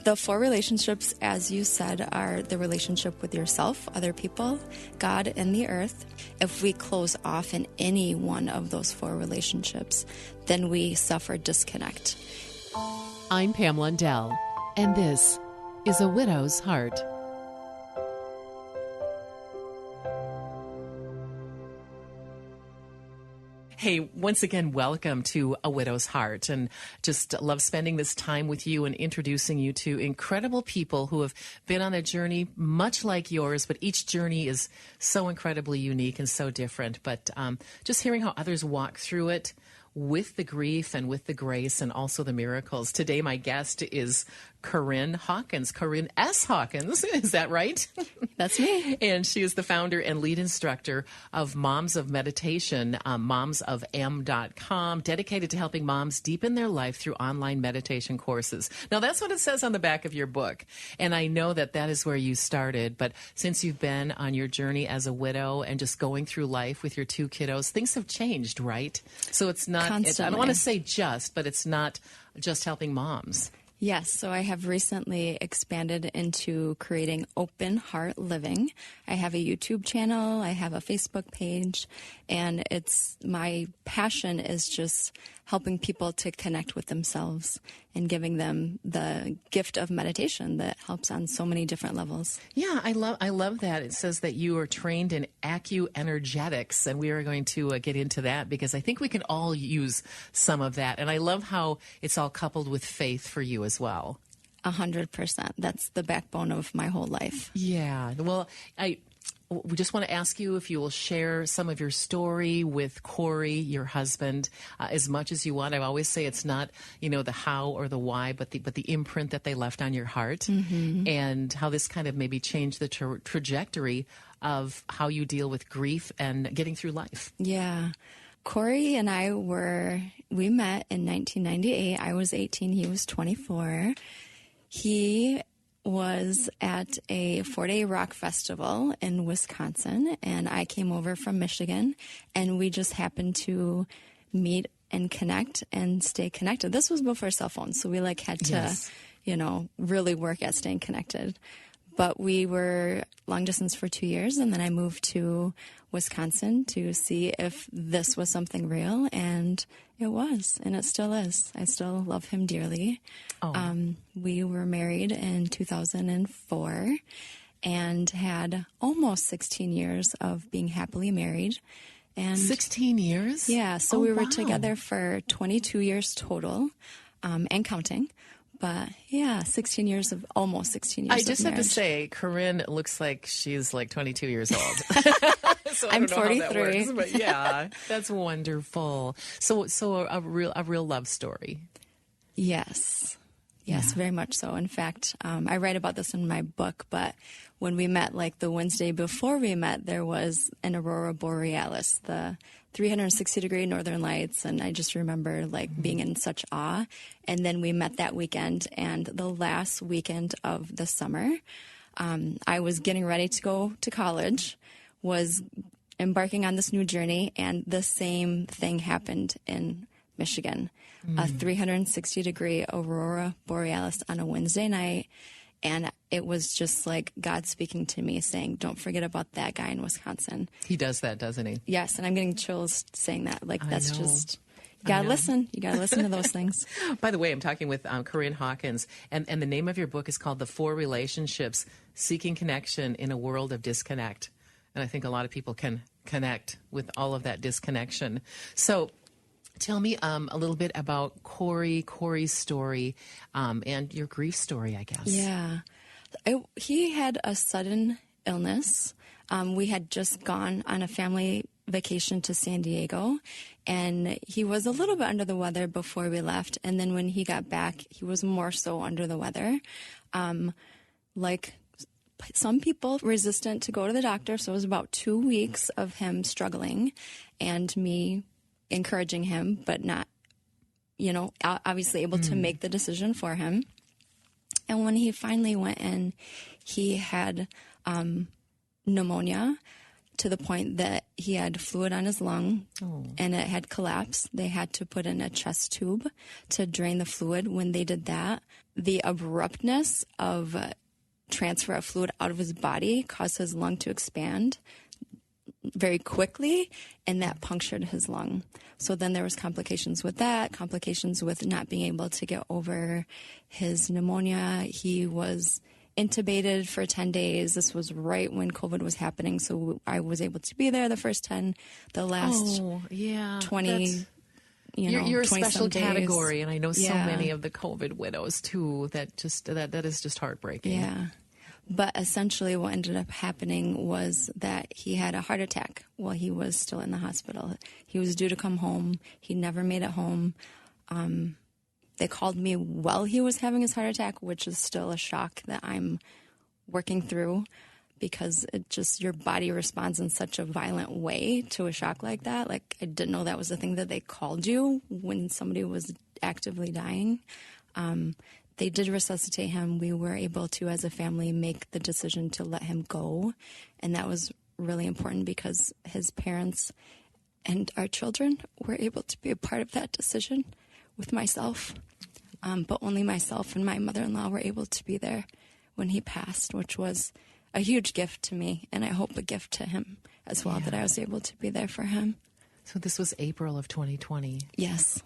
The four relationships, as you said, are the relationship with yourself, other people, God, and the earth. If we close off in any one of those four relationships, then we suffer disconnect. I'm Pam Lundell, and this is A Widow's Heart. Hey, once again, welcome to A Widow's Heart, and just love spending this time with you and introducing you to incredible people who have been on a journey much like yours, but each journey is so incredibly unique and so different. But just hearing how others walk through it with the grief and with the grace and also the miracles. Today, my guest is Korinn Hawkins. Korinn S. Hawkins, is that right? That's me. And she is the founder and lead instructor of Moms of Meditation, momsofm.com, dedicated to helping moms deepen their life through online meditation courses. Now, that's what it says on the back of your book. And I know that that is where you started. But since you've been on your journey as a widow and just going through life with your two kiddos, things have changed, right? So it's not, I don't want to say just, but it's not just helping moms. Yes, so I have recently expanded into creating open heart living. I have a YouTube channel, I have a Facebook page, and my passion is just helping people to connect with themselves and giving them the gift of meditation that helps on so many different levels. Yeah, I love that. It says that you are trained in acuenergetics, and we are going to get into that because I think we can all use some of that. And I love how it's all coupled with faith for you as well. 100%. That's the backbone of my whole life. Yeah. Well, we just want to ask you if you will share some of your story with Corey, your husband, as much as you want. I always say it's not, the how or the why, but the imprint that they left on your heart, and how this kind of maybe changed the trajectory of how you deal with grief and getting through life. Yeah. Corey and I we met in 1998. I was 18. He was 24. He was at a 4-day rock festival in Wisconsin, and I came over from Michigan, and we just happened to meet and connect and stay connected. This was before cell phones, so we had to, really work at staying connected. But we were long distance for 2 years, and then I moved to Wisconsin to see if this was something real, and it was, and it still is. I still love him dearly. Oh. We were married in 2004 and had almost 16 years of being happily married. And 16 years? Yeah, so we were together for 22 years total, and counting. But yeah, almost 16 years of marriage. I just have to say, Korinn looks like she's 22 years old. So I'm 43. How that works, but yeah, that's wonderful. So a real love story. Yes, very much so. In fact, I write about this in my book, but when we met, the Wednesday before we met, there was an aurora borealis, the 360-degree northern lights, and I just remember being in such awe. And then we met that weekend, and the last weekend of the summer, I was getting ready to go to college, was embarking on this new journey, and the same thing happened in Michigan, a 360-degree aurora borealis on a Wednesday night. And it was just God speaking to me saying, don't forget about that guy in Wisconsin. He does that, doesn't he? Yes, and I'm getting chills saying that. That's just, you got to listen. You got to listen to those things. By the way, I'm talking with Korinn Hawkins, and the name of your book is called The Four Relationships, Seeking Connection in a World of Disconnect. And I think a lot of people can connect with all of that disconnection. So tell me a little bit about Corey's story, and your grief story, I guess. Yeah. He had a sudden illness. We had just gone on a family vacation to San Diego, and he was a little bit under the weather before we left. And then when he got back, he was more so under the weather. Some people resistant to go to the doctor. So it was about 2 weeks of him struggling and me encouraging him, but not, obviously able to make the decision for him. And when he finally went in, he had pneumonia, to the point that he had fluid on his lung and it had collapsed. They had to put in a chest tube to drain the fluid. When they did that, the abruptness of transfer of fluid out of his body caused his lung to expand very quickly, and that punctured his lung. So then there was complications with that, complications with not being able to get over his pneumonia. He was intubated for 10 days. This was right when COVID was happening, so I was able to be there the first 10, the last 20. You're a special days. Category, and I know so many of the COVID widows too. That is just heartbreaking. Yeah. But essentially what ended up happening was that he had a heart attack while he was still in the hospital. He was due to come home. He never made it home. They called me while he was having his heart attack, which is still a shock that I'm working through, because it just, your body responds in such a violent way to a shock like that. Like, I didn't know that was the thing that they called you when somebody was actively dying. They did resuscitate him. We were able to, as a family, make the decision to let him go. And that was really important because his parents and our children were able to be a part of that decision with myself. But only myself and my mother-in-law were able to be there when he passed, which was a huge gift to me. And I hope a gift to him as well, that I was able to be there for him. So this was April of 2020. Yes.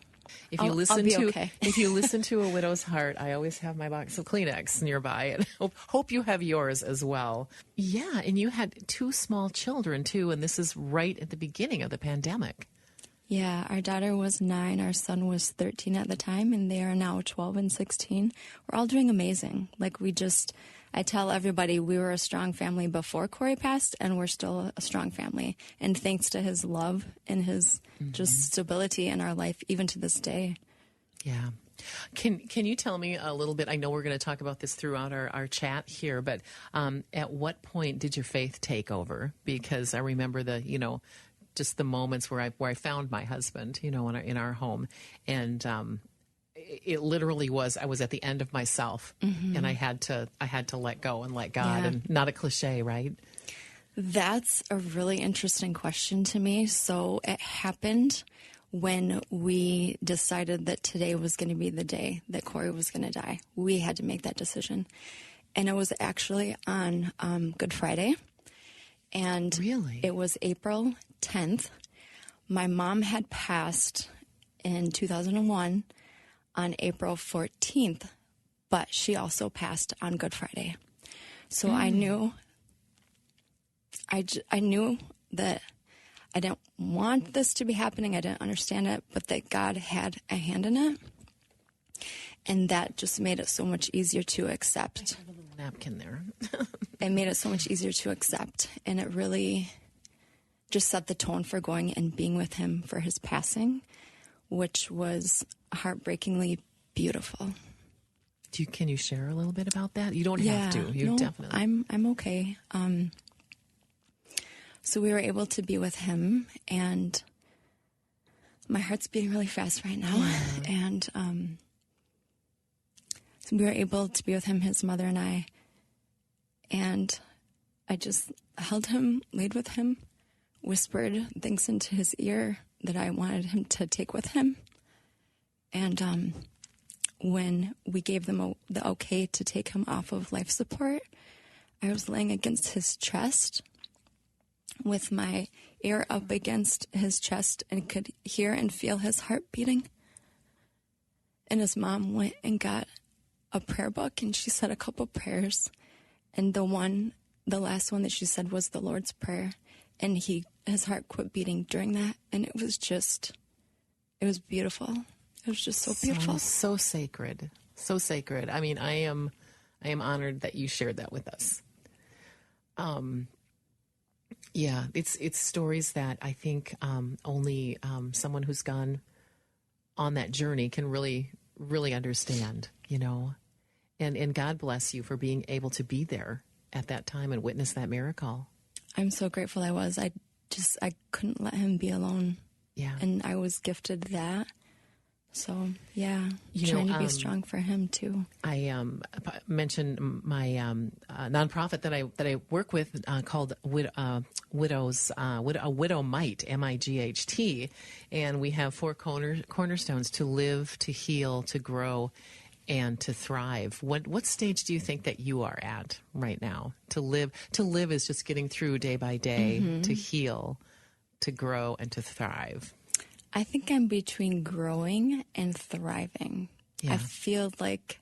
If you listen to A Widow's Heart, I always have my box of Kleenex nearby, and hope you have yours as well. Yeah, and you had 2 small children too, and this is right at the beginning of the pandemic. Yeah, our daughter was 9, our son was 13 at the time, and they are now 12 and 16. We're all doing amazing. I tell everybody we were a strong family before Corey passed, and we're still a strong family. And thanks to his love and his just stability in our life, even to this day. Yeah. Can you tell me a little bit? I know we're going to talk about this throughout our chat here, but at what point did your faith take over? Because I remember just the moments where I found my husband, in our home, and it literally was, I was at the end of myself, and I had to let go and let God, and not a cliche, right? That's a really interesting question to me. So it happened when we decided that today was going to be the day that Corey was going to die. We had to make that decision. And it was actually on Good Friday. And really? It was April 10th. My mom had passed in 2001 on April 14th, but she also passed on Good Friday. So I knew that I didn't want this to be happening. I didn't understand it, but that God had a hand in it. And that just made it so much easier to accept. I have a little napkin there. It made it so much easier to accept. And it really just set the tone for going and being with him for his passing, which was heartbreakingly beautiful. Can you share a little bit about that? You don't have to. You definitely. I'm okay. So we were able to be with him, and my heart's beating really fast right now. And so we were able to be with him, his mother and I, and I just held him, laid with him, whispered things into his ear that I wanted him to take with him. And when we gave them the okay to take him off of life support, I was laying against his chest with my ear up against his chest and could hear and feel his heart beating. And his mom went and got a prayer book, and she said a couple prayers. And the last one that she said was the Lord's Prayer. And his heart quit beating during that. And it was beautiful. It was just so beautiful. So sacred. So sacred. I mean, I am honored that you shared that with us. Yeah, it's stories that I think only someone who's gone on that journey can really, really understand, And God bless you for being able to be there at that time and witness that miracle. I'm so grateful I was. I couldn't let him be alone. Yeah. And I was gifted that. So, yeah, You trying know, to be strong for him too. I mentioned my nonprofit that I work with called Widows A Widow Might, MIGHT, and we have four cornerstones: to live, to heal, to grow, and to thrive. What stage do you think that you are at right now? To live is just getting through day by day. To heal, to grow, and to thrive. I think I'm between growing and thriving. Yeah. I feel like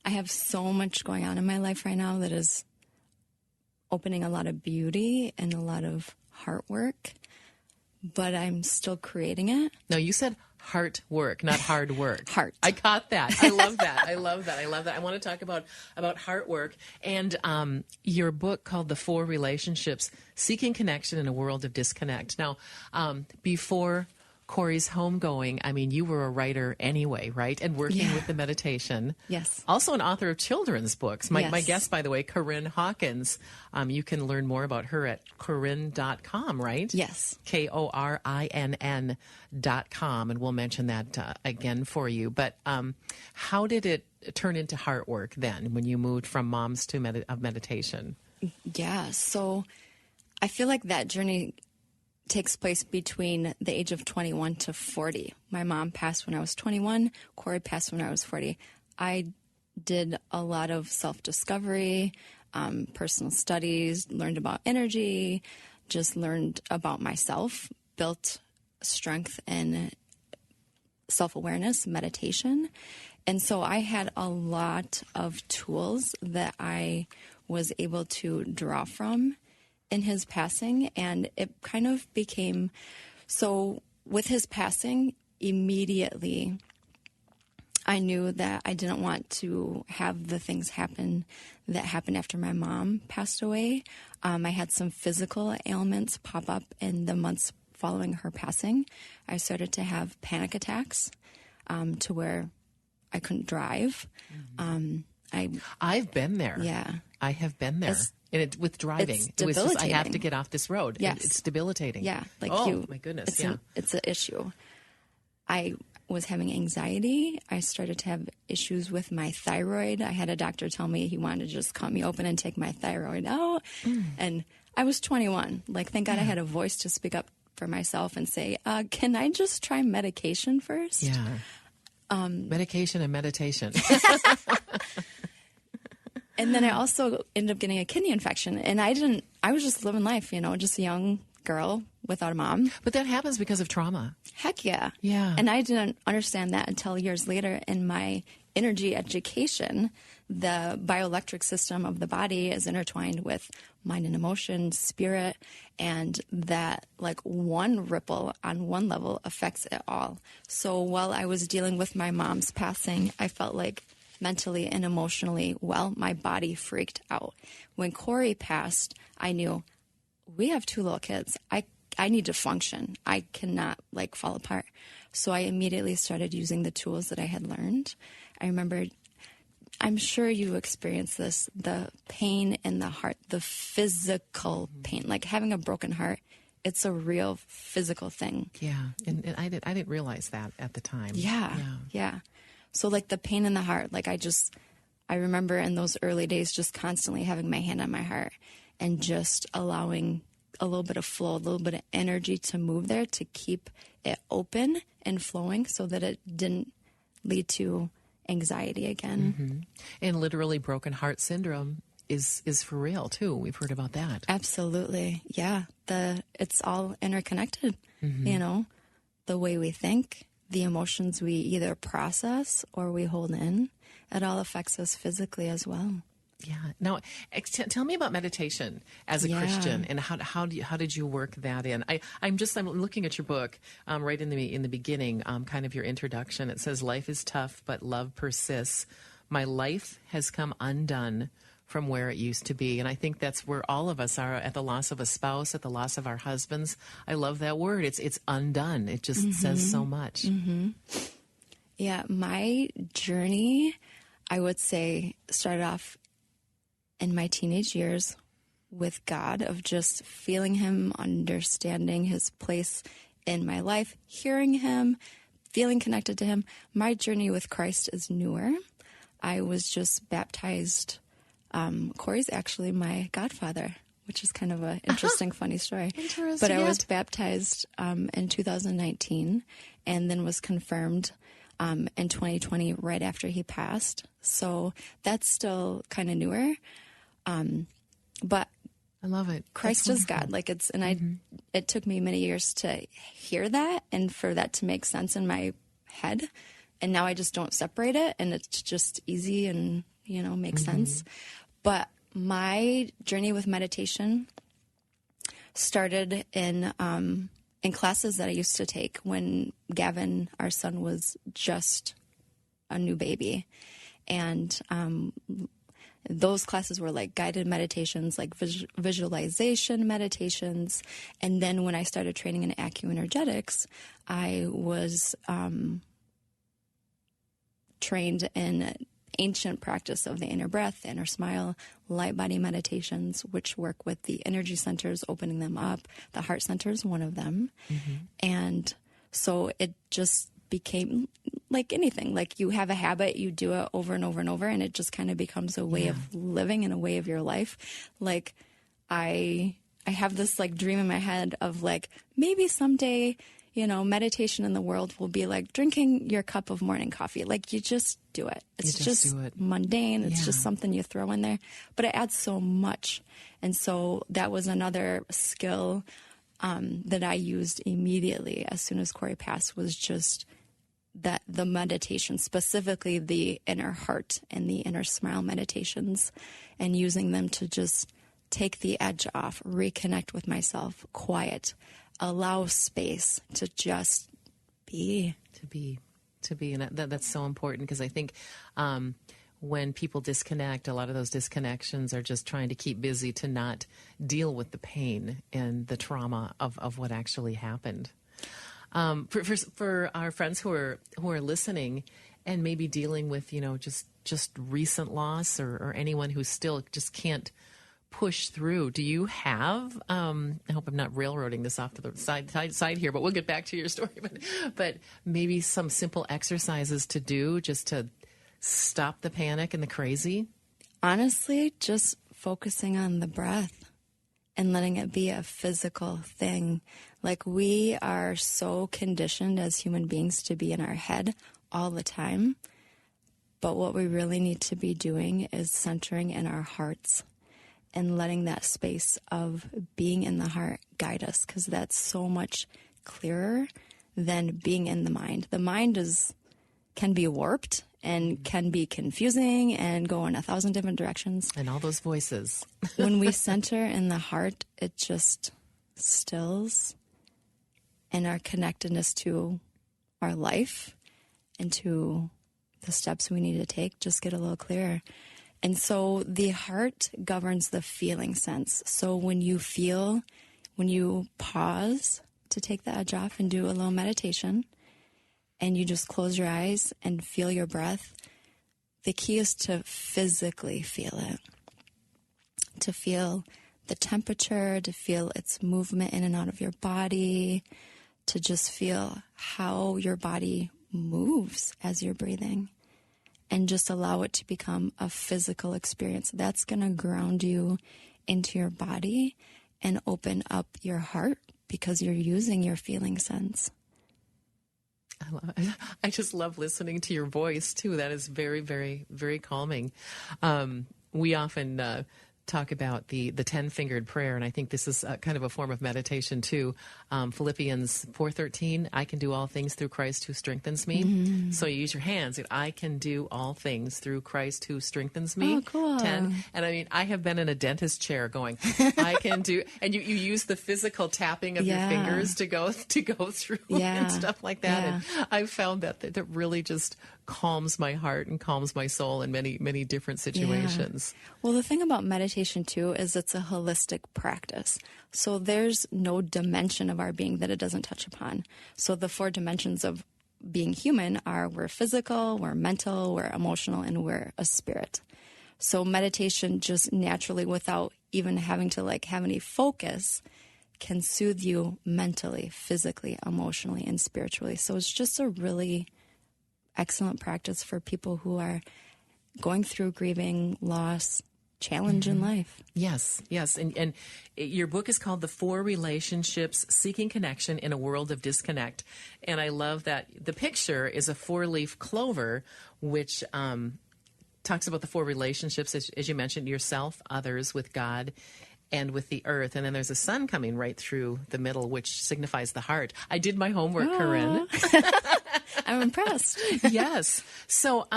I have so much going on in my life right now that is opening a lot of beauty and a lot of heart work, but I'm still creating it. No, you said heart work, not hard work. Heart. I caught that. I love that. I love that. I love that. I want to talk about heart work and your book called The Four Relationships: Seeking Connection in a World of Disconnect. Now, before Corey's homegoing, I mean, you were a writer anyway, right? And working with the meditation. Yes. Also an author of children's books. My Yes. guest, by the way, Korinn Hawkins. You can learn more about her at Korinn.com, right? Yes. KORINN.com. And we'll mention that again for you. But how did it turn into heart work then when you moved from moms to meditation? Yeah. So I feel like that journey takes place between the age of 21 to 40. My mom passed when I was 21. Corey passed when I was 40. I did a lot of self-discovery, personal studies, learned about energy, just learned about myself, built strength in self-awareness, meditation. And so I had a lot of tools that I was able to draw from in his passing, and it kind of became so with his passing immediately I knew that I didn't want to have the things happen that happened after my mom passed away. I had some physical ailments pop up in the months following her passing. I started to have panic attacks to where I couldn't drive. I've been there. Yeah. I have been there. With driving, it was just, I have to get off this road. Yes. It's debilitating. Yeah. Like my goodness. It's an issue. I was having anxiety. I started to have issues with my thyroid. I had a doctor tell me he wanted to just cut me open and take my thyroid out. And I was 21. Like, thank God I had a voice to speak up for myself and say, can I just try medication first? Yeah. Medication and meditation. And then I also ended up getting a kidney infection. And I was just living life, just a young girl without a mom. But that happens because of trauma. Heck yeah. Yeah. And I didn't understand that until years later in my energy education. The bioelectric system of the body is intertwined with mind and emotion, spirit, and that like one ripple on one level affects it all. So while I was dealing with my mom's passing, I felt like mentally and emotionally, my body freaked out. When Corey passed, I knew we have 2 little kids. I need to function. I cannot fall apart. So I immediately started using the tools that I had learned. I remember, I'm sure you experienced this, the pain in the heart, the physical pain, like having a broken heart. It's a real physical thing. Yeah. And I didn't realize that at the time. Yeah. So the pain in the heart, I remember in those early days just constantly having my hand on my heart and just allowing a little bit of flow, a little bit of energy to move there to keep it open and flowing so that it didn't lead to anxiety again. Mm-hmm. And literally broken heart syndrome is for real too. We've heard about that. Absolutely. Yeah. It's all interconnected, the way we think, the emotions we either process or we hold in, it all affects us physically as well. Yeah. Now, tell me about meditation as a Christian, and how did you work that in? I'm looking at your book right in the beginning, kind of your introduction. It says, "Life is tough, but love persists. My life has come undone from where it used to be." And I think that's where all of us are at the loss of a spouse, at the loss of our husbands. I love that word. It's undone. It just says so much. Mm-hmm. Yeah, my journey, I would say, started off in my teenage years with God, of just feeling Him, understanding His place in my life, hearing Him, feeling connected to him. My journey with Christ is newer. I was just baptized. Corey's actually my godfather, which is kind of an interesting, funny story. Interesting. But I was baptized in 2019 and then was confirmed in 2020 right after he passed. So that's still kind of newer. But I love it. Christ is God. Like it took me many years to hear that and for that to make sense in my head. And now I just don't separate it, and it's just easy and, makes sense. But my journey with meditation started in classes that I used to take when Gavin, our son, was just a new baby. And those classes were like guided meditations, like visualization meditations. And then when I started training in acuenergetics, I was trained in ancient practice of the inner breath, the inner smile, light body meditations, which work with the energy centers, opening them up. The heart center is one of them. And so it just became like anything. Like you have a habit, you do it over and over and over, and it just kind of becomes a way of living and a way of your life. Like I have this like dream in my head of like maybe someday, meditation in the world will be like drinking your cup of morning coffee. Like you just do it. It's just mundane. It's just something you throw in there, but it adds so much. And so that was another skill that I used immediately as soon as Corey passed, was just that the meditation, specifically the inner heart and the inner smile meditations, and using them to just take the edge off, reconnect with myself, quiet, allow space to just be. To be. And that's so important, because I think when people disconnect, a lot of those disconnections are just trying to keep busy to not deal with the pain and the trauma of what actually happened. For our friends who are listening and maybe dealing with, just recent loss, or anyone who still just can't push through, do you have, I hope I'm not railroading this off to the side here, but we'll get back to your story, but maybe some simple exercises to do just to stop the panic and the crazy? Honestly, just focusing on the breath and letting it be a physical thing. Like we are so conditioned as human beings to be in our head all the time. But what we really need to be doing is centering in our hearts and letting that space of being in the heart guide us, because that's so much clearer than being in the mind. The mind can be warped and can be confusing and go in 1,000 different directions. And all those voices. When we center in the heart, it just stills, and our connectedness to our life and to the steps we need to take just get a little clearer. And so the heart governs the feeling sense. So when you pause to take the edge off and do a little meditation, and you just close your eyes and feel your breath, the key is to physically feel it, to feel the temperature, to feel its movement in and out of your body, to just feel how your body moves as you're breathing, and just allow it to become a physical experience. That's going to ground you into your body and open up your heart, because you're using your feeling sense. I just love listening to your voice too. That is very, very, very calming. We often talk about the 10-fingered prayer, and I think this is kind of a form of meditation too. Philippians 4:13, I can do all things through Christ who strengthens me. Mm-hmm. So you use your hands. I can do all things through Christ who strengthens me. Oh, cool. 10. And I mean, I have been in a dentist chair going, I can do, and you use the physical tapping of your fingers to go through and stuff like that. Yeah. And I've found that really just calms my heart and calms my soul in many, many different situations. Yeah. Well, the thing about meditation too is it's a holistic practice. So there's no dimension of our being that it doesn't touch upon. So the 4 dimensions of being human are we're physical, we're mental, we're emotional, and we're a spirit. So meditation just naturally, without even having to have any focus, can soothe you mentally, physically, emotionally, and spiritually. So it's just a really excellent practice for people who are going through grieving, loss, challenge in life. Yes, yes. And your book is called The 4 Relationships Seeking Connection in a World of Disconnect. And I love that the picture is a 4-leaf clover, which talks about the 4 relationships, as you mentioned, yourself, others, with God, and with the earth. And then there's a sun coming right through the middle, which signifies the heart. I did my homework, Korinn. I'm impressed. Yes. So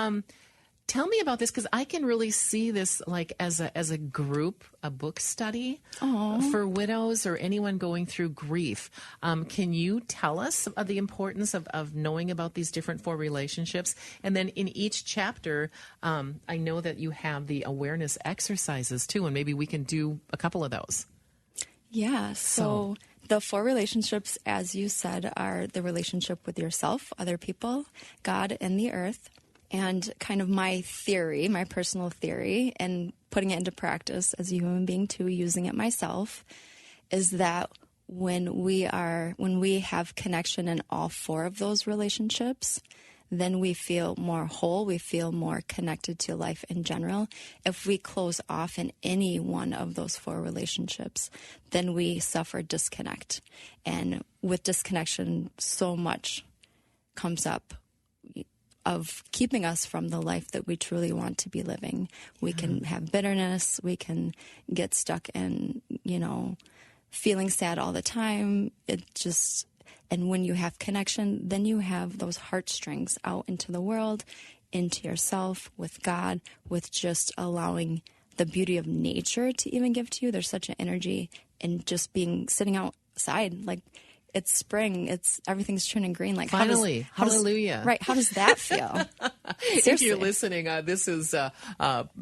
tell me about this, because I can really see this like as a group, a book study for widows or anyone going through grief. Can you tell us the importance of knowing about these different 4 relationships? And then in each chapter, I know that you have the awareness exercises too, and maybe we can do a couple of those. Yeah. So the 4 relationships, as you said, are the relationship with yourself, other people, God, and the earth. And kind of my theory, my personal theory, and putting it into practice as a human being too, using it myself, is that when we have connection in all 4 of those relationships, then we feel more whole, we feel more connected to life in general. If we close off in any one of those 4 relationships, then we suffer disconnect. And with disconnection, so much comes up of keeping us from the life that we truly want to be living. We can have bitterness. We can get stuck in, feeling sad all the time. And when you have connection, then you have those heartstrings out into the world, into yourself, with God, with just allowing the beauty of nature to even give to you. There's such an energy in just sitting outside, like, it's spring. Everything's turning green. Like, finally, hallelujah! Right? How does that feel? If you're listening, this is a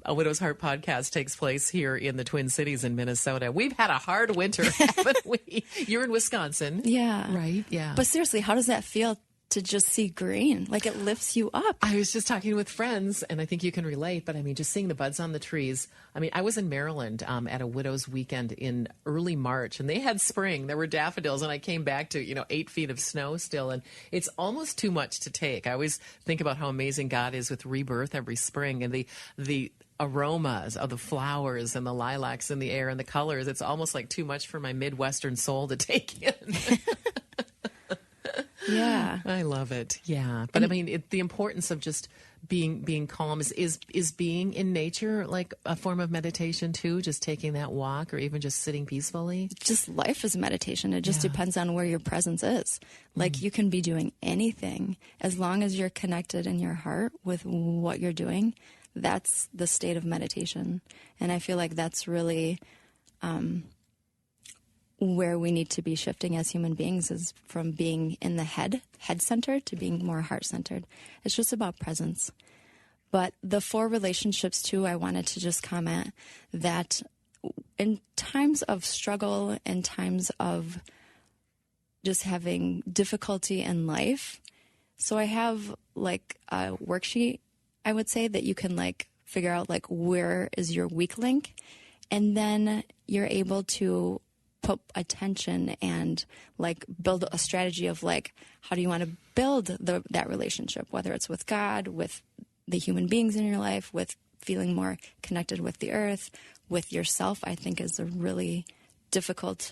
Widow's Heart podcast. Takes place here in the Twin Cities in Minnesota. We've had a hard winter, haven't we? You're in Wisconsin, yeah, right? Yeah. But seriously, how does that feel to just see green? Like, it lifts you up. I was just talking with friends, and I think you can relate, but I mean, just seeing the buds on the trees. I mean, I was in Maryland at a widow's weekend in early March, and they had spring. There were daffodils, and I came back to, 8 feet of snow still, and it's almost too much to take. I always think about how amazing God is with rebirth every spring, and the aromas of the flowers and the lilacs in the air and the colors. It's almost like too much for my Midwestern soul to take in. Yeah, I love it. Yeah, but I mean, the importance of just being calm is being in nature like a form of meditation too. Just taking that walk, or even just sitting peacefully. Just life is meditation. It just depends on where your presence is. Like, you can be doing anything as long as you're connected in your heart with what you're doing. That's the state of meditation, and I feel like that's really where we need to be shifting as human beings, is from being in the head centered to being more heart centered. It's just about presence. But the 4 relationships too, I wanted to just comment that in times of struggle, in times of just having difficulty in life, so I have like a worksheet, I would say, that you can like figure out like where is your weak link, and then you're able to put attention and like build a strategy of like, how do you want to build that relationship, whether it's with God, with the human beings in your life, with feeling more connected with the earth, with yourself. I think is a really difficult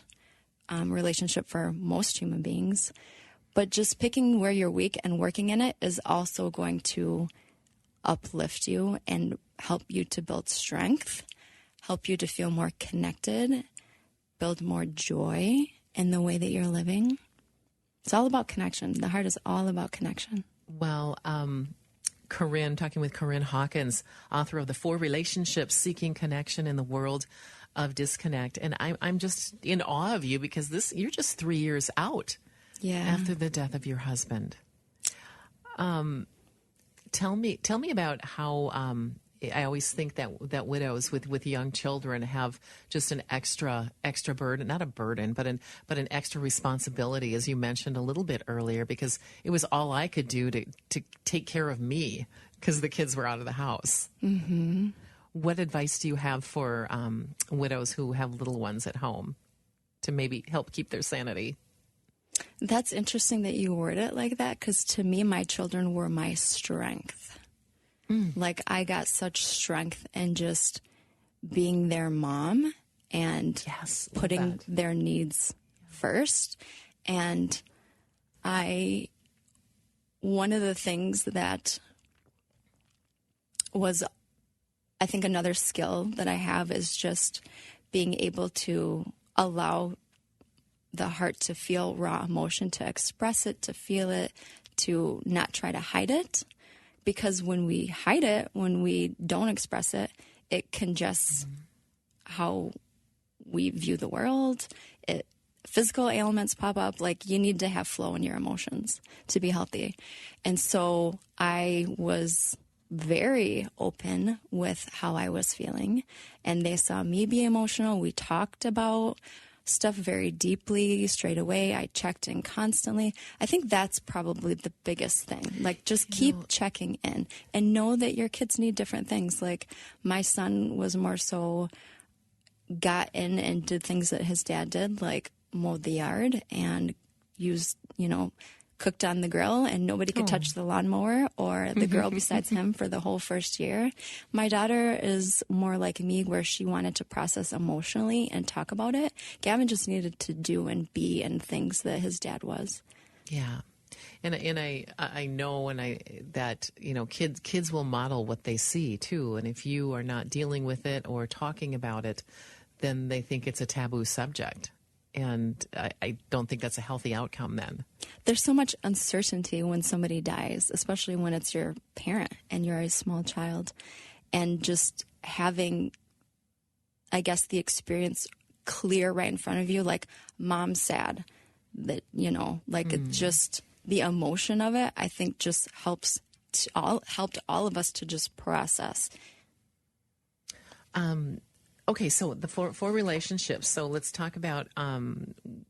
relationship for most human beings. But just picking where you're weak and working in it is also going to uplift you and help you to build strength, help you to feel more connected, build more joy in the way that you're living. It's all about connection. The heart is all about connection. Well, Korinn, talking with Korinn Hawkins, author of The 4 Relationships Seeking Connection in the World of Disconnect. And I'm just in awe of you, because you're just 3 years out after the death of your husband. Tell me about how I always think that widows with young children have just an extra burden, not a burden, but an extra responsibility, as you mentioned a little bit earlier, because it was all I could do to take care of me because the kids were out of the house. Mm-hmm. What advice do you have for widows who have little ones at home to maybe help keep their sanity. That's interesting that you word it like that, because to me, my children were my strength. Like, I got such strength in just being their mom and putting their needs first. And one of the things that was, I think, another skill that I have is just being able to allow the heart to feel raw emotion, to express it, to feel it, to not try to hide it. Because when we hide it, when we don't express it, it can just how we view the world. Physical ailments pop up. Like, you need to have flow in your emotions to be healthy. And so I was very open with how I was feeling, and they saw me be emotional. We talked about stuff very deeply straight away. I checked in constantly. I think that's probably the biggest thing. Like, just keep checking in and know that your kids need different things. Like, my son was more so got in and did things that his dad did, like mowed the yard and used, cooked on the grill, and nobody could touch the lawnmower or the girl besides him for the whole first year. My daughter is more like me, where she wanted to process emotionally and talk about it. Gavin just needed to do and be in things that his dad was. Yeah. And I know that kids will model what they see too. And if you are not dealing with it or talking about it, then they think it's a taboo subject. And I don't think that's a healthy outcome then. There's so much uncertainty when somebody dies, especially when it's your parent and you're a small child. And just having, I guess, the experience clear right in front of you, like, mom's sad, that, it's just the emotion of it, I think just helped all of us to just process. Okay, so the four relationships. So let's talk about.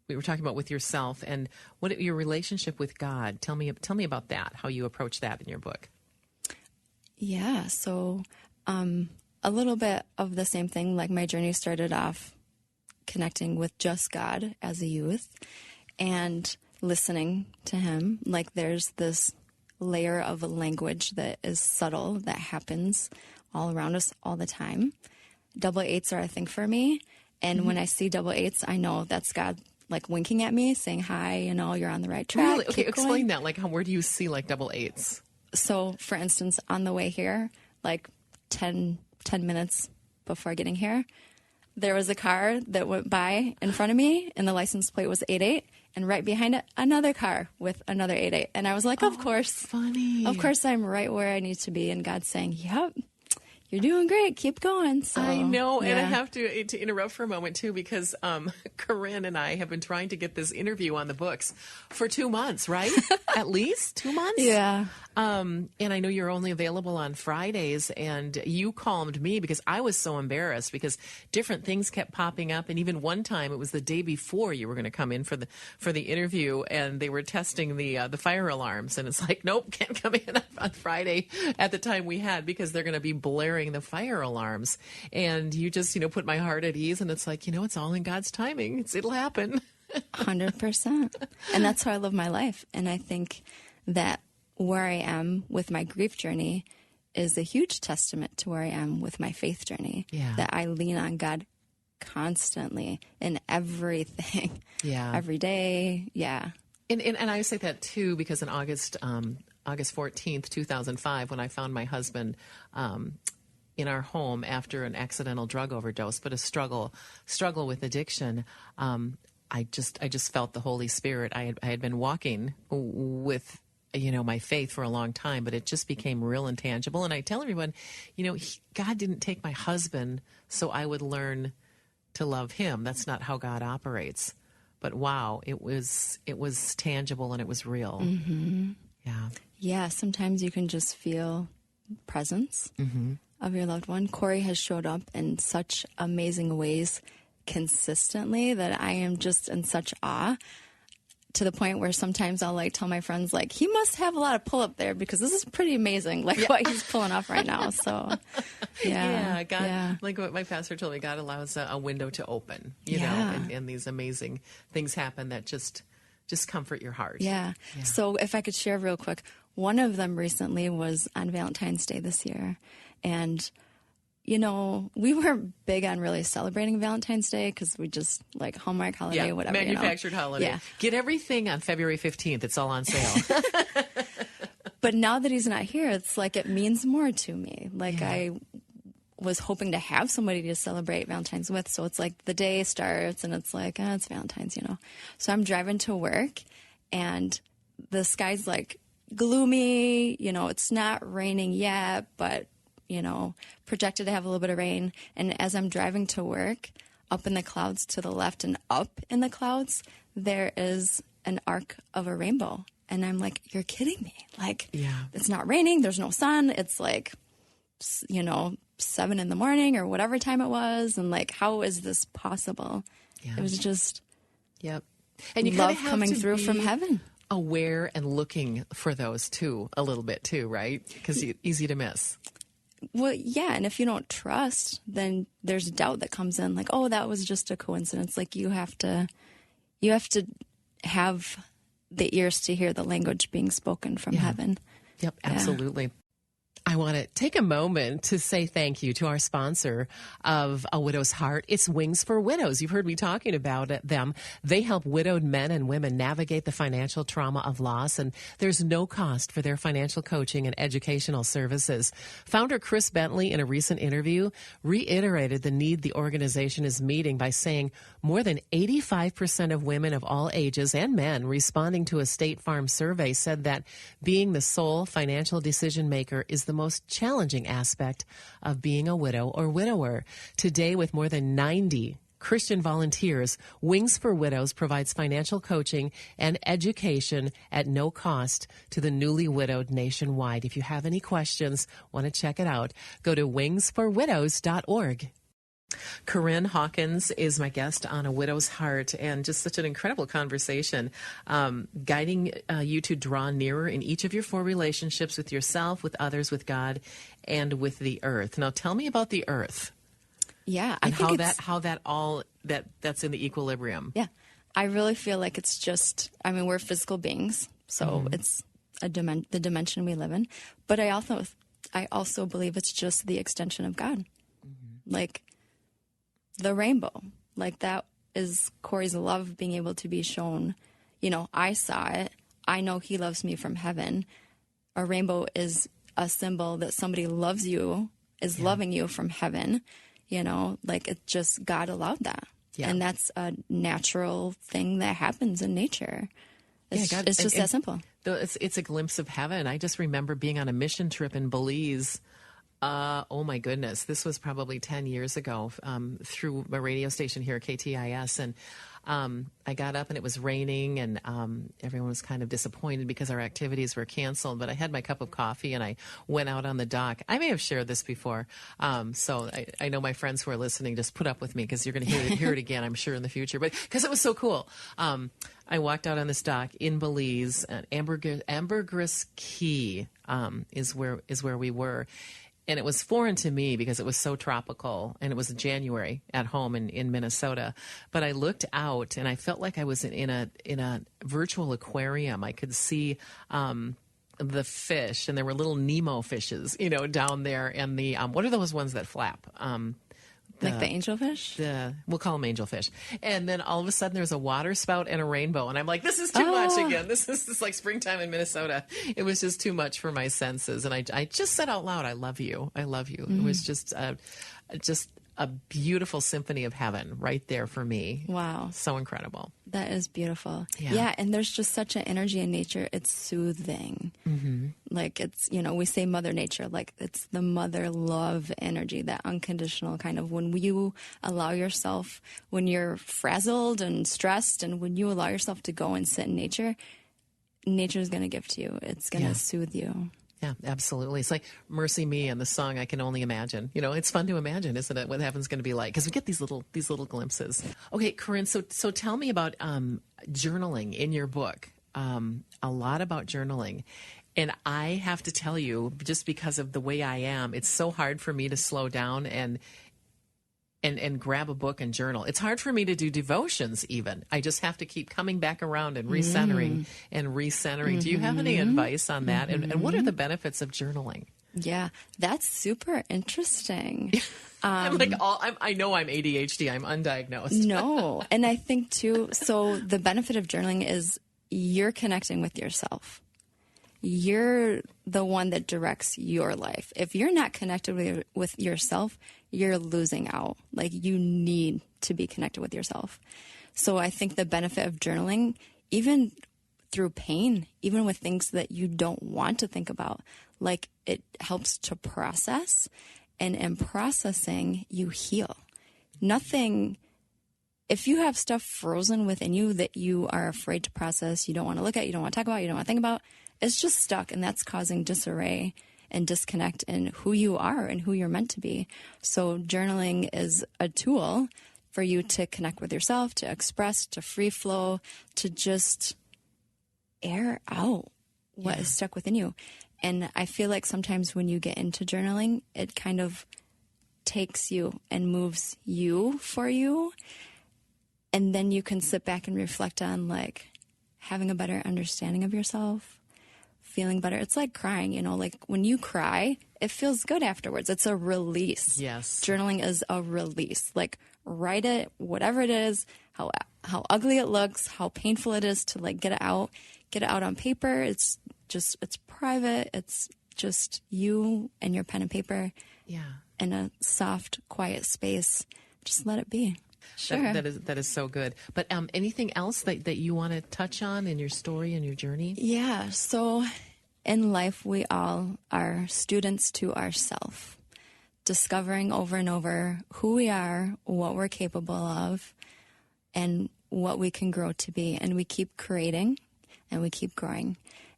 We were talking about with yourself and what your relationship with God. Tell me about that. How you approach that in your book. Yeah. So a little bit of the same thing. Like, my journey started off connecting with just God as a youth and listening to Him. Like, there's this layer of language that is subtle that happens all around us all the time. Double eights are a thing for me. And when I see double eights, I know that's God, like, winking at me, saying, hi, you're on the right track. Really? Okay, explain that. Like, where do you see, like, double eights? So, for instance, on the way here, like 10 minutes before getting here, there was a car that went by in front of me, and the license plate was 88, and right behind it, another car with another 88. And I was like, of course. Funny. Of course, I'm right where I need to be. And God's saying, yep. You're doing great. Keep going. So, I know. yeah. And I have to interrupt for a moment, too, because Korinn and I have been trying to get this interview on the books for 2 months, right? At least 2 months? Yeah. And I know you're only available on Fridays, and you calmed me because I was so embarrassed because different things kept popping up. And even one time, it was the day before you were going to come in for the interview, and they were testing the fire alarms. And it's like, nope, can't come in on Friday at the time we had because they're going to be blaring the fire alarms. And you just, put my heart at ease. And it's like, it's all in God's timing. It'll happen. 100%. And that's how I live my life. And I think that where I am with my grief journey is a huge testament to where I am with my faith journey. Yeah. That I lean on God constantly in everything. Yeah. Every day. Yeah. And I say that too because in August 14th, 2005, when I found my husband in our home after an accidental drug overdose, but a struggle with addiction, I just felt the Holy Spirit. I had been walking with my faith for a long time, but it just became real and tangible. And I tell everyone, God didn't take my husband so I would learn to love him. That's not how God operates. But wow, it was tangible and it was real. Mm-hmm. Yeah. Yeah. Sometimes you can just feel presence of your loved one. Corey has showed up in such amazing ways consistently that I am just in such awe to the point where sometimes I'll like tell my friends, like, he must have a lot of pull up there because this is pretty amazing, like what he's pulling off right now. So, God, like what my pastor told me, God allows a window to open, you know, and these amazing things happen that just comfort your heart. Yeah. So if I could share real quick, one of them recently was on Valentine's Day this year. And, you know, we weren't big on really celebrating Valentine's Day because we just like Hallmark holiday, whatever. Manufactured holiday. Yeah. Get everything on February 15th. It's all on sale. But now that he's not here, it's like it means more to me. Like I was hoping to have somebody to celebrate Valentine's with. So it's like the day starts and it's like, it's Valentine's, you know. So I'm driving to work and the sky's like gloomy, you know, it's not raining yet, but, you know, projected to have a little bit of rain. And as I'm driving to work, up in the clouds to the left and up in the clouds, there is an arc of a rainbow. And I'm like, you're kidding me. Like, it's not raining. There's no sun. It's like, you know, 7 a.m. or whatever time it was. And like, how is this possible? It was just and you love coming through from heaven. Aware and looking for those too, a little bit too, right? Because easy to miss. Well, yeah. And if you don't trust, then there's doubt that comes in like, oh, that was just a coincidence. Like you have to have the ears to hear the language being spoken from heaven. Yep, absolutely. I want to take a moment to say thank you to our sponsor of A Widow's Heart. It's Wings for Widows. You've heard me talking about them. They help widowed men and women navigate the financial trauma of loss, and there's no cost for their financial coaching and educational services. Founder Chris Bentley, in a recent interview, reiterated the need the organization is meeting by saying more than 85% of women of all ages and men responding to a State Farm survey said that being the sole financial decision maker is the most challenging aspect of being a widow or widower. Today, with more than 90 Christian volunteers, Wings for Widows provides financial coaching and education at no cost to the newly widowed nationwide. If you have any questions, want to check it out, go to wingsforwidows.org. Korinn Hawkins is my guest on A Widow's Heart, and just such an incredible conversation, guiding you to draw nearer in each of your 4 relationships with yourself, with others, with God, and with the earth. Now, tell me about the earth. Yeah, and that's in the equilibrium. Yeah, I really feel like it's just. I mean, we're physical beings, so it's the dimension we live in. But I also believe it's just the extension of God, like the rainbow. Like that is Corey's love being able to be shown. You know, I saw it. I know he loves me from heaven. A rainbow is a symbol that somebody loves you, is loving you from heaven. You know, like it just, God allowed that. Yeah. And that's a natural thing that happens in nature. It's just that simple. It's a glimpse of heaven. I just remember being on a mission trip in Belize. Oh my goodness. This was probably 10 years ago, through a radio station here at KTIS. And I got up and it was raining, and everyone was kind of disappointed because our activities were canceled. But I had my cup of coffee and I went out on the dock. I may have shared this before. So I know my friends who are listening, just put up with me because you're going to hear it again, I'm sure, in the future. But because it was so cool. I walked out on this dock in Belize, and Ambergris Key is where we were. And it was foreign to me because it was so tropical, and it was January at home in Minnesota. But I looked out and I felt like I was in a virtual aquarium. I could see the fish, and there were little Nemo fishes, you know, down there. And the what are those ones that flap? Like the angelfish? We'll call them angelfish. And then all of a sudden there's a water spout and a rainbow. And I'm like, this is too much again. This is like springtime in Minnesota. It was just too much for my senses. And I just said out loud, I love you. I love you. It was just a beautiful symphony of heaven right there for me. Wow. So incredible. That is beautiful. Yeah. And there's just such an energy in nature. It's soothing. Like it's, you know, we say Mother Nature, like it's the mother love energy, that unconditional kind of, when you allow yourself, when you're frazzled and stressed, and when you allow yourself to go and sit in nature, nature is going to give to you. It's going to soothe you. Yeah, absolutely. It's like Mercy Me and the song I Can Only Imagine. You know, it's fun to imagine, isn't it, what heaven's going to be like? Because we get these little glimpses. Okay, Korinn, so tell me about journaling in your book. A lot about journaling. And I have to tell you, just because of the way I am, it's so hard for me to slow down and grab a book and journal. It's hard for me to do devotions even. I just have to keep coming back around and recentering and recentering. Do you have any advice on that? And what are the benefits of journaling? Yeah, that's super interesting. I know I'm ADHD. I'm undiagnosed. No. And I think too, so the benefit of journaling is you're connecting with yourself. You're the one that directs your life. If you're not connected with yourself, you're losing out. Like, you need to be connected with yourself. So I think the benefit of journaling, even through pain, even with things that you don't want to think about, like, it helps to process. And in processing, you heal. Nothing, if you have stuff frozen within you that you are afraid to process, you don't want to look at, you don't want to talk about, you don't want to think about, it's just stuck, and that's causing disarray and disconnect in who you are and who you're meant to be. So journaling is a tool for you to connect with yourself, to express, to free flow, to just air out what is stuck within you. And I feel like sometimes when you get into journaling, it kind of takes you and moves you for you. And then you can sit back and reflect on, like, having a better understanding of yourself, feeling better. It's like crying, you know, like when you cry, it feels good afterwards. It's a release. Yes. Journaling is a release. Like, write it, whatever it is, how ugly it looks, how painful it is to, like, get it out on paper. It's private. It's just you and your pen and paper. Yeah. In a soft, quiet space. Just let it be. Sure. That is so good. But anything else that you want to touch on in your story and your journey? Yeah. So in life, we all are students to ourselves, discovering over and over who we are, what we're capable of, and what we can grow to be. And we keep creating and we keep growing.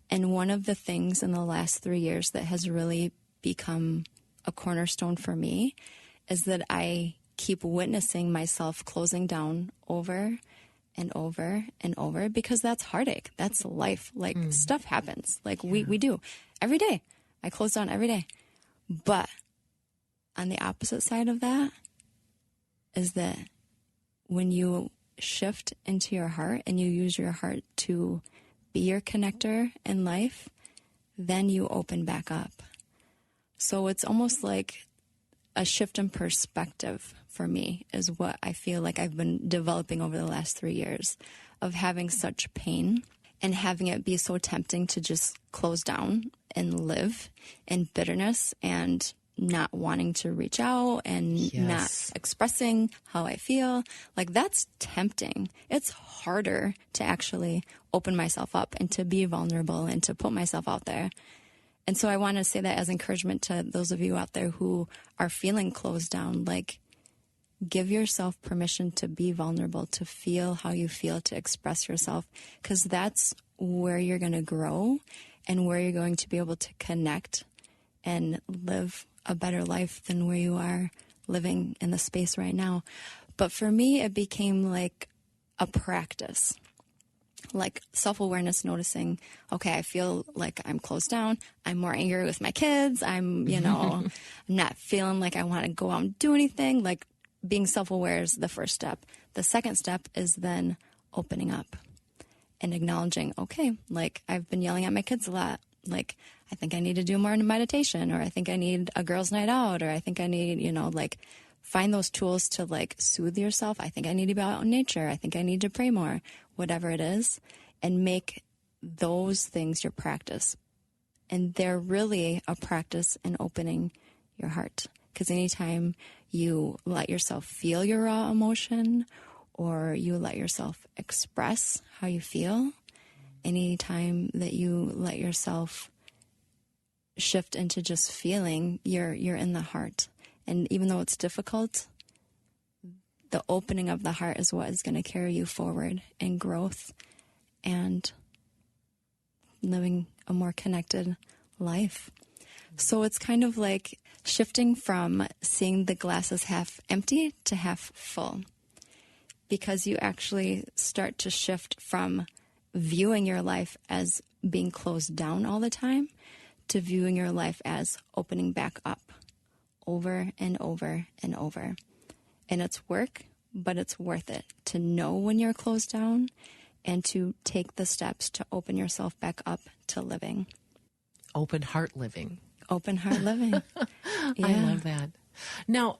And one of the things in the last 3 years that has really become a cornerstone for me is that I keep witnessing myself closing down over and over and over, because that's heartache. That's life. Like, stuff happens. Like, we do every day. I close down every day. But on the opposite side of that is that when you shift into your heart and you use your heart to be your connector in life, then you open back up. So it's almost like a shift in perspective for me is what I feel like I've been developing over the last 3 years, of having such pain and having it be so tempting to just close down and live in bitterness and not wanting to reach out and not expressing how I feel. Like, that's tempting. It's harder to actually open myself up and to be vulnerable and to put myself out there. And so I want to say that as encouragement to those of you out there who are feeling closed down. Like, give yourself permission to be vulnerable, to feel how you feel, to express yourself, because that's where you're going to grow and where you're going to be able to connect and live a better life than where you are living in the space right now. But for me, it became like a practice. Like self-awareness, noticing, okay, I feel like I'm closed down. I'm more angry with my kids. I'm not feeling like I want to go out and do anything. Like, being self-aware is the first step. The second step is then opening up and acknowledging, okay, like, I've been yelling at my kids a lot. Like, I think I need to do more meditation, or I think I need a girls' night out, or I think I need, find those tools to, like, soothe yourself. I think I need to be out in nature. I think I need to pray more, whatever it is, and make those things your practice. And they're really a practice in opening your heart. Because anytime you let yourself feel your raw emotion, or you let yourself express how you feel, anytime that you let yourself shift into just feeling, you're in the heart. And even though it's difficult, the opening of the heart is what is going to carry you forward in growth and living a more connected life. So it's kind of like shifting from seeing the glasses half empty to half full, because you actually start to shift from viewing your life as being closed down all the time to viewing your life as opening back up over and over and over. And it's work, but it's worth it to know when you're closed down and to take the steps to open yourself back up to living. Open heart living. Open heart living. Yeah. I love that. Now,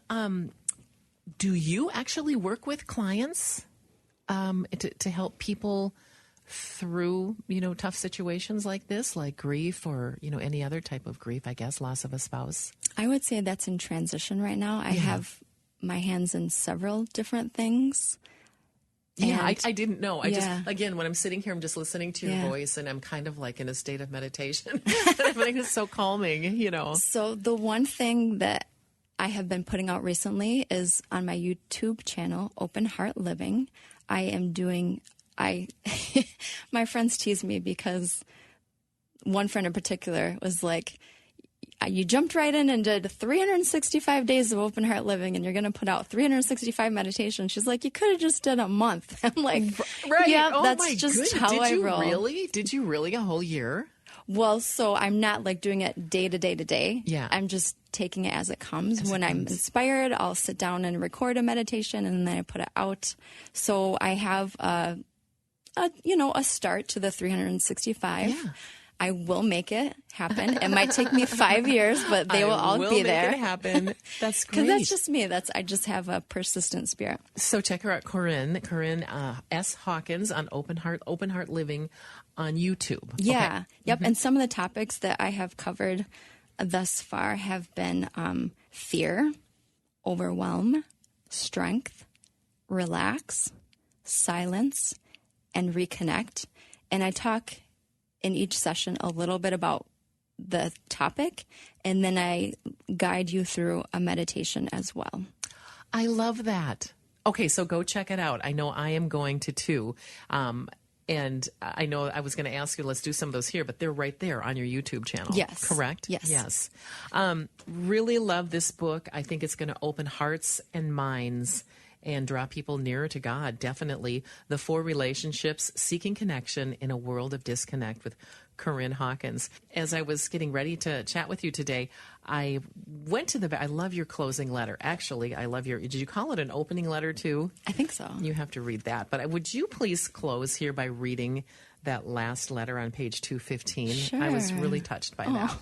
do you actually work with clients to help people through, tough situations like this, like grief or, any other type of grief, I guess, loss of a spouse? I would say that's in transition right now. I have my hands in several different things. Yeah, I didn't know. I just, again, when I'm sitting here, I'm just listening to your voice and I'm kind of like in a state of meditation. I think it's so calming, So the one thing that I have been putting out recently is on my YouTube channel, Open Heart Living. I am doing, my friends tease me because one friend in particular was like, you jumped right in and did 365 days of open heart living and you're going to put out 365 meditations. She's like, you could have just done a month. I'm like, right. Yeah, that's just how I roll. Did you really a whole year? Well, so I'm not like doing it day to day to day. Yeah. I'm just taking it as it comes. When I'm inspired, I'll sit down and record a meditation and then I put it out. So I have a start to the 365. Yeah. I will make it happen. It might take me 5 years, but they will all be there. Make it happen. That's great. Because that's just me. I just have a persistent spirit. So check her out, Korinn S. Hawkins on Open Heart Living on YouTube. Yeah. Okay. Yep. Mm-hmm. And some of the topics that I have covered thus far have been fear, overwhelm, strength, relax, silence, and reconnect. And I talk in each session a little bit about the topic, and then I guide you through a meditation as well. I love that. Okay, so go check it out. I know I am going to too. And I know I was going to ask you, let's do some of those here, but they're right there on your YouTube channel. Yes. Correct? Yes. Really love this book. I think it's going to open hearts and minds and draw people nearer to God. Definitely. The 4 Relationships, Seeking Connection in a World of Disconnect with Korinn Hawkins. As I was getting ready to chat with you today, I went to I love your closing letter. Actually, I love did you call it an opening letter too? I think so. You have to read that. But would you please close here by reading that last letter on page 215? Sure. I was really touched by that.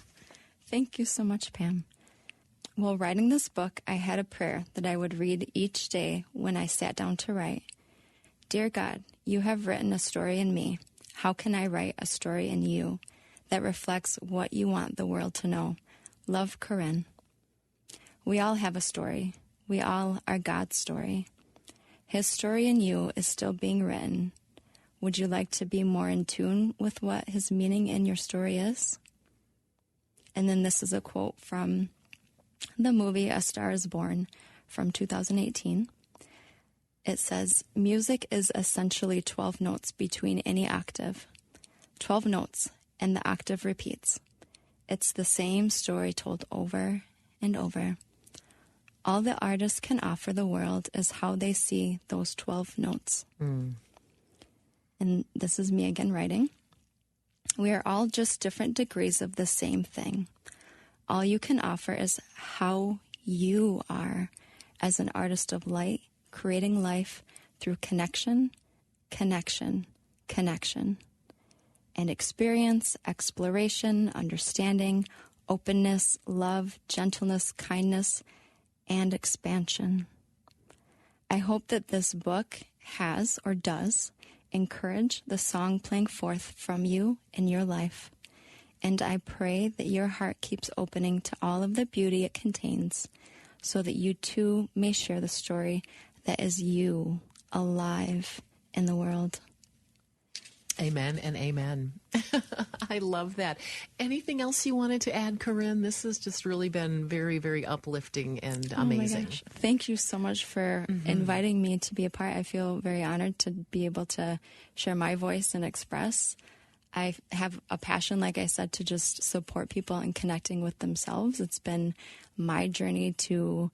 Thank you so much, Pam. While writing this book, I had a prayer that I would read each day when I sat down to write. Dear God, you have written a story in me. How can I write a story in you that reflects what you want the world to know? Love, Korinn. We all have a story. We all are God's story. His story in you is still being written. Would you like to be more in tune with what his meaning in your story is? And then this is a quote from the movie A Star is Born from 2018. It says, music is essentially 12 notes between any octave. 12 notes, and the octave repeats. It's the same story told over and over. All the artist can offer the world is how they see those 12 notes. And this is me again writing. We are all just different degrees of the same thing. All you can offer is how you are as an artist of light, creating life through connection, connection, connection, and experience, exploration, understanding, openness, love, gentleness, kindness, and expansion. I hope that this book has or does encourage the song playing forth from you in your life. And I pray that your heart keeps opening to all of the beauty it contains so that you too may share the story that is you alive in the world. Amen and amen. I love that. Anything else you wanted to add, Korinn? This has just really been very, very uplifting and amazing. Oh my gosh. Thank you so much for inviting me to be a part. I feel very honored to be able to share my voice and express. I have a passion, like I said, to just support people and connecting with themselves. It's been my journey to,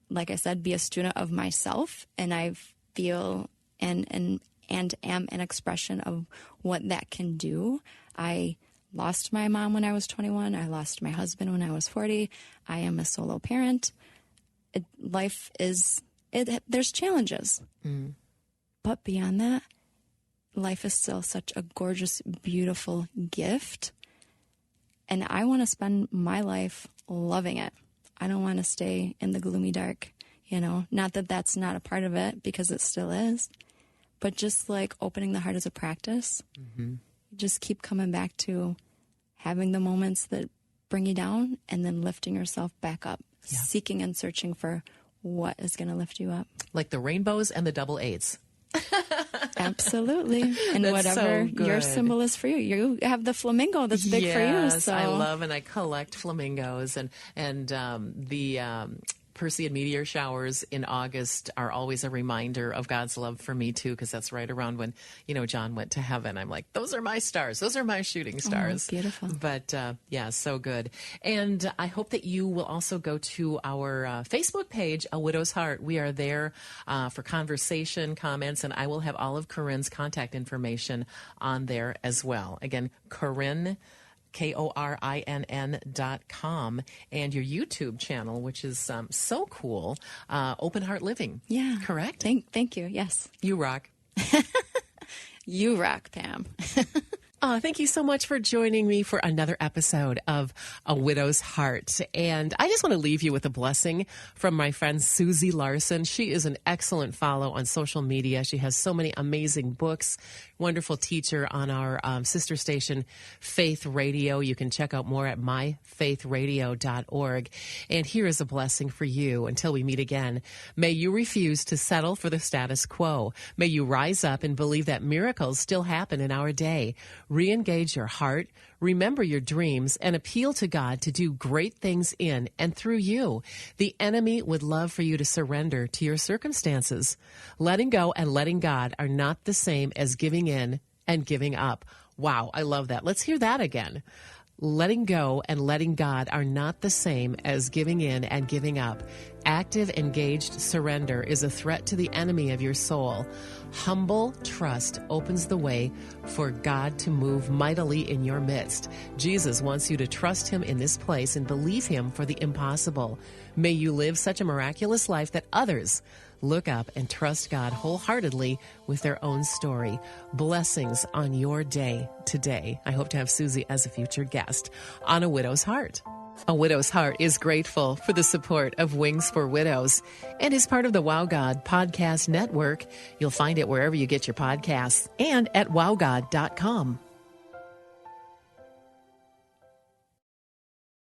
like I said, be a student of myself, and I feel and am an expression of what that can do. I lost my mom when I was 21. I lost my husband when I was 40. I am a solo parent. There's challenges. But beyond that, life is still such a gorgeous, beautiful gift. And I want to spend my life loving it. I don't want to stay in the gloomy dark, Not that that's not a part of it, because it still is. But just like opening the heart as a practice, just keep coming back to having the moments that bring you down and then lifting yourself back up, seeking and searching for what is going to lift you up. Like the rainbows and the double eights. Absolutely. And whatever your symbol is for you. You have the flamingo that's big for you. So I love and I collect flamingos, and the Perseid meteor showers in August are always a reminder of God's love for me too, because that's right around when, John went to heaven. I'm like, those are my stars. Those are my shooting stars. Oh, beautiful. But so good. And I hope that you will also go to our Facebook page, A Widow's Heart. We are there for conversation, comments, and I will have all of Korinn's contact information on there as well. Again, Korinn, KORINN.com, and your YouTube channel, which is so cool, Open Heart Living. Yeah. Correct? Thank you. Yes. You rock. You rock, Pam. Thank you so much for joining me for another episode of A Widow's Heart. And I just want to leave you with a blessing from my friend Susie Larson. She is an excellent follow on social media. She has so many amazing books, wonderful teacher on our sister station, Faith Radio. You can check out more at myfaithradio.org. And here is a blessing for you until we meet again. May you refuse to settle for the status quo. May you rise up and believe that miracles still happen in our day. Re-engage your heart, remember your dreams, and appeal to God to do great things in and through you. The enemy would love for you to surrender to your circumstances. Letting go and letting God are not the same as giving in and giving up. Wow, I love that. Let's hear that again. Letting go and letting God are not the same as giving in and giving up. Active, engaged surrender is a threat to the enemy of your soul. Humble trust opens the way for God to move mightily in your midst. Jesus wants you to trust him in this place and believe him for the impossible. May you live such a miraculous life that others look up and trust God wholeheartedly with their own story. Blessings on your day today. I hope to have Susie as a future guest on A Widow's Heart. A Widow's Heart is grateful for the support of Wings for Widows and is part of the Wow God Podcast Network. You'll find it wherever you get your podcasts and at wowgod.com.